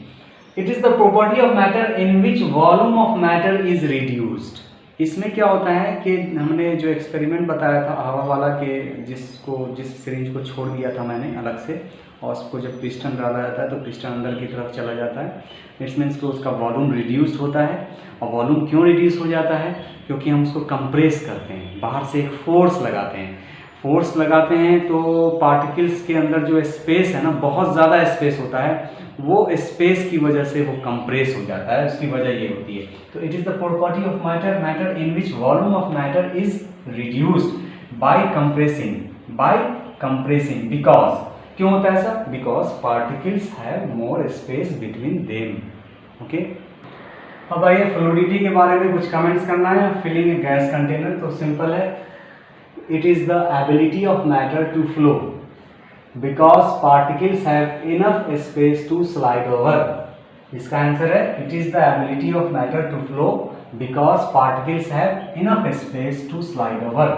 It is the property of matter in which volume of matter is reduced. इसमें क्या होता है कि हमने जो एक्सपेरिमेंट बताया था हवा वाला के जिस सिरिंज को छोड़ दिया था मैंने अलग से, और उसको जब पिस्टन डाला जाता है तो पिस्टन अंदर की तरफ चला जाता है। इट्स मीन्स कि उसका वॉल्यूम रिड्यूस होता है। और वॉल्यूम क्यों रिड्यूस हो जाता है? क्योंकि हम उसको कंप्रेस करते हैं, बाहर से एक फोर्स लगाते हैं। फोर्स लगाते हैं तो पार्टिकल्स के अंदर जो स्पेस है ना, बहुत ज़्यादा स्पेस होता है, वो स्पेस की वजह से वो कंप्रेस हो जाता है। उसकी वजह ये होती है। तो it is the property of matter in which volume of matter is reduced by compressing because, क्यों होता है ऐसा? Because particles have more space between them. Okay, अब आइए फ्लूइडिटी के बारे में कुछ कमेंट्स करना है। फिलिंग ए गैस कंटेनर, तो सिंपल है, it is the ability of matter to flow because particles have enough space to slide over. इसका आंसर है it is the ability of matter to flow because particles have enough space to slide over.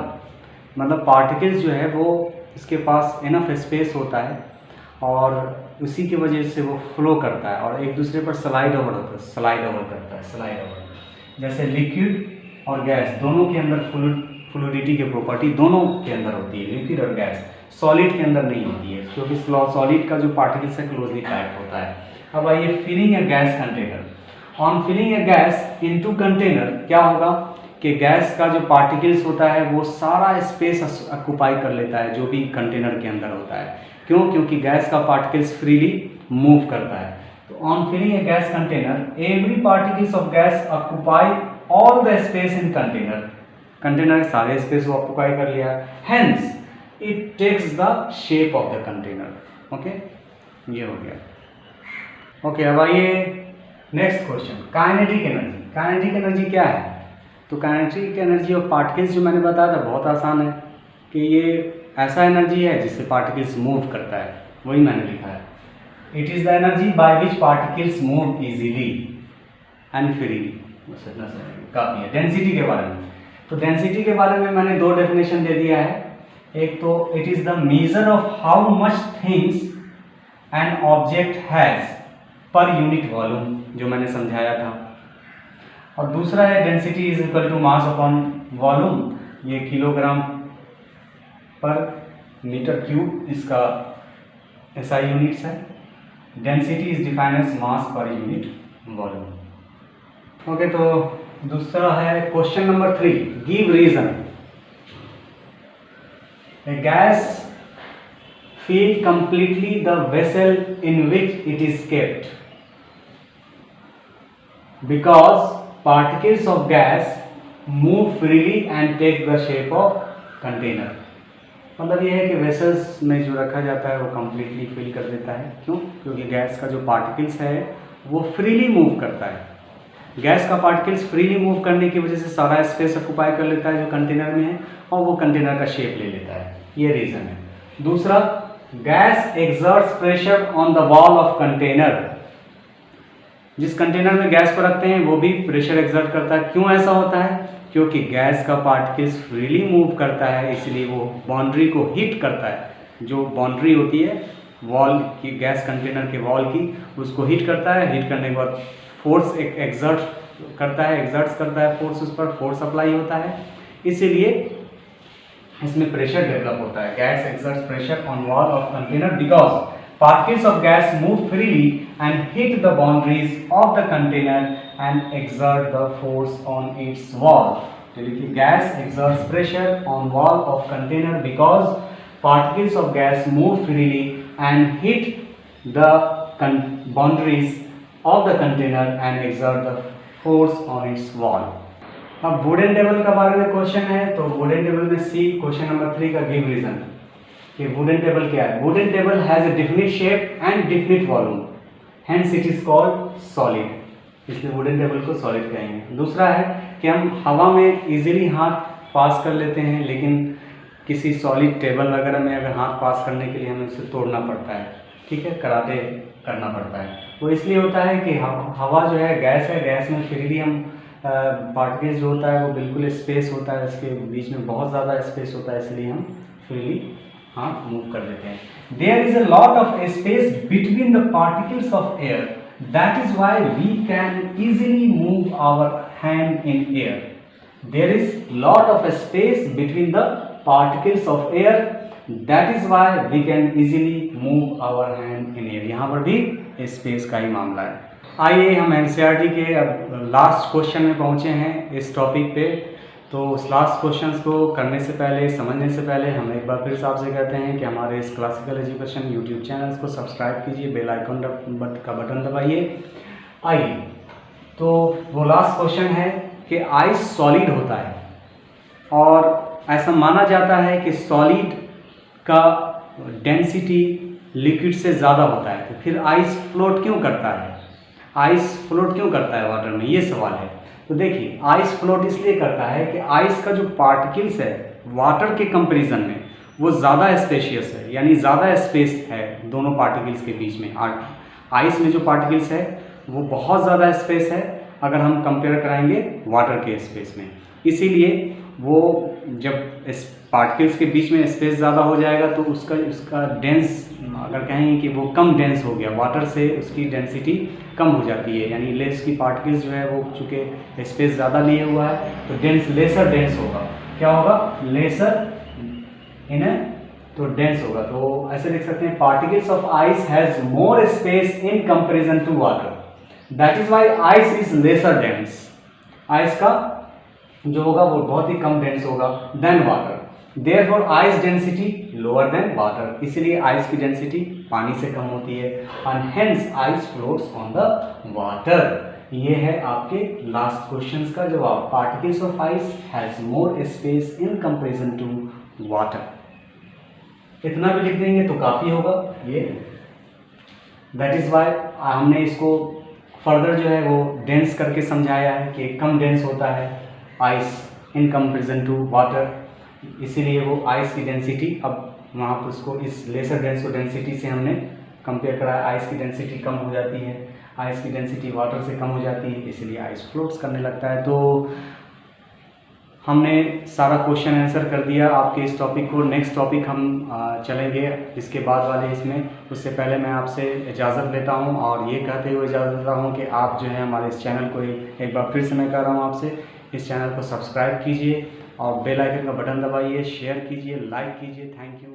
मतलब particles जो है वो इसके पास enough space होता है और उसी की वजह से वो फ्लो करता है और एक दूसरे पर स्लाइड ओवर करता है। जैसे लिक्विड और गैस दोनों के अंदर फ्लूइडिटी की प्रॉपर्टी दोनों के अंदर होती है, लिक्विड और गैस। सॉलिड के अंदर नहीं होती है क्योंकि सॉलिड का जो पार्टिकल्स है क्लोजली पैक्ड होता है। अब आइए filling a gas container. On filling a gas into container क्या होगा कि गैस का जो पार्टिकल्स होता है वो सारा स्पेस ऑक्यूपाई कर लेता है जो भी कंटेनर के अंदर होता है। क्यों? क्योंकि गैस का पार्टिकल्स फ्रीली मूव करता है। तो on filling a gas container every particles of gas occupy all the space in container. Container के सारे स्पेस को ऑक्यूपाई कर लिया, hence it takes the shape of the container. Okay, ये हो गया। ओके, अब आइए next question, kinetic energy. Kinetic energy क्या है? तो काइनेटिक एनर्जी ऑफ पार्टिकल्स जो मैंने बताया था बहुत आसान है कि ये ऐसा एनर्जी है जिससे पार्टिकल्स मूव करता है, वही मैंने लिखा है। It is the energy by which particles move easily and freely. बस इतना काफ़ी है। डेंसिटी के बारे में, तो डेंसिटी के बारे में मैंने दो डेफिनेशन दे दिया है। एक तो it is the measure of how much things an object has per unit volume, जो मैंने समझाया था। और दूसरा है density is equal to mass upon volume, ये किलोग्राम पर मीटर क्यूब इसका SI यूनिट्स है। Density is defined as mass per unit volume. Okay, तो दूसरा है question number 3, give reason. A gas fill completely the vessel in which it is kept because particles of gas move freely and take the shape of container। मतलब ये है कि vessels में जो रखा जाता है वो कम्प्लीटली फिल कर देता है। क्यों? क्योंकि गैस का जो पार्टिकल्स है वो फ्रीली मूव करता है। गैस का पार्टिकल्स फ्रीली मूव करने की वजह से सारा स्पेस ऑक्यूपाई कर लेता है जो कंटेनर में है और वो कंटेनर का शेप ले लेता है। ये रीज़न है। दूसरा, gas exerts pressure on the wall of container. जिस कंटेनर में गैस को रखते हैं वो भी प्रेशर एक्सर्ट करता है। क्यों ऐसा होता है? क्योंकि गैस का पार्टिकल्स फ्रीली मूव करता है, इसलिए वो बाउंड्री को हिट करता है। जो बाउंड्री होती है वॉल की, गैस कंटेनर के वॉल की, उसको हिट करता है। हिट करने के बाद फोर्स एक्सर्ट्स करता है फोर्स, उस पर फोर्स अप्लाई होता है, इसीलिए इसमें प्रेशर डेवलप होता है। Gas exerts pressure on wall of container because particles of gas move freely and hit the boundaries of the container and exert the force on its wall। तो लिखिए, gas exerts pressure on wall of container because particles of gas move freely and hit the boundaries of the container and exert the force on its wall। अब wooden table का बारे में question है, तो wooden table में सी question number 3 का give reason कि wooden table क्या है। Wooden table has a definite shape and definite volume, hence it is called solid, इसलिए वुडन टेबल को सॉलिड कहेंगे। दूसरा है कि हम हवा में इजीली हाथ पास कर लेते हैं, लेकिन किसी सॉलिड टेबल वगैरह में अगर हाथ पास करने के लिए हमें उसे तोड़ना पड़ता है, ठीक है, कराटे करना पड़ता है। वो इसलिए होता है कि हवा जो है गैस में फ्रीली हम पार्टिकल्स जो होता है वो बिल्कुल स्पेस होता है, इसके बीच में बहुत ज़्यादा स्पेस होता है, इसलिए हम फ्रीली हाथ मूव कर देते हैं। There is a lot of space between the particles of air, that is why we can easily move our hand in air. There is lot of space between the particles of air, that is why we can easily move our hand in air. यहाँ पर भी space का ही मामला है। आइए हम NCERT के अब लास्ट क्वेश्चन में पहुँचे हैं इस टॉपिक पे। तो उस लास्ट क्वेश्चंस को करने से पहले, समझने से पहले, हम एक बार फिर से आपसे कहते हैं कि हमारे इस क्लासिकल एजुकेशन यूट्यूब चैनल को सब्सक्राइब कीजिए, बेल आइकन का बटन दबाइए। आइए, तो वो लास्ट क्वेश्चन है कि आइस सॉलिड होता है और ऐसा माना जाता है कि सॉलिड का डेंसिटी लिक्विड से ज़्यादा होता है, तो फिर आइस फ्लोट क्यों करता है? आइस फ्लोट क्यों करता है वाटर में, ये सवाल है। तो देखिए, आइस फ्लोट इसलिए करता है कि आइस का जो पार्टिकल्स है वाटर के कंपैरिजन में वो ज़्यादा स्पेशियस है, यानी ज़्यादा स्पेस है दोनों पार्टिकल्स के बीच में। आइस में जो पार्टिकल्स है वो बहुत ज़्यादा स्पेस है अगर हम कंपेयर कराएंगे वाटर के स्पेस में। इसीलिए वो जब इस पार्टिकल्स के बीच में स्पेस ज़्यादा हो जाएगा तो उसका डेंस, अगर कहें कि वो कम डेंस हो गया, वाटर से उसकी डेंसिटी कम हो जाती है, यानी लेस की पार्टिकल्स जो है वो चूँकि स्पेस ज़्यादा लिए हुआ है तो लेसर डेंस होगा। क्या होगा? लेसर इन तो डेंस होगा। तो ऐसे लिख सकते हैं, particles of ice has more space in comparison to water, that is why ice is lesser dense. Ice का जो होगा वो बहुत ही कम डेंस होगा than water, therefore ice density lower than water, इसलिए आइस की डेंसिटी पानी से कम होती है, and hence ice floats on the water. ये है आपके लास्ट क्वेश्चंस का जवाब। Particles of ice has more space in comparison to water. इतना भी लिख देंगे तो काफ़ी होगा ये। दैट इज़ वाई हमने इसको फर्दर जो है वो डेंस करके समझाया है कि कम डेंस होता है ice in comparison to water, इसीलिए वो आइस की डेंसिटी, अब वहाँ पर उसको इस लेसर डेंस को डेंसिटी से हमने कंपेयर करा, आइस की डेंसिटी कम हो जाती है, आइस की डेंसिटी वाटर से कम हो जाती है, इसलिए आइस फ्लोट्स करने लगता है। तो हमने सारा क्वेश्चन आंसर कर दिया आपके इस टॉपिक को। नेक्स्ट टॉपिक हम चलेंगे इसके बाद वाले इसमें। उससे पहले मैं आपसे इजाज़त लेता हूं और ये कहते हुए इजाज़त लेता हूं कि आप जो है हमारे इस चैनल को एक बार फिर से मैं कह रहा हूं आपसे, इस चैनल को सब्सक्राइब कीजिए और बेल आइकन का बटन दबाइए, शेयर कीजिए, लाइक कीजिए। Thank you.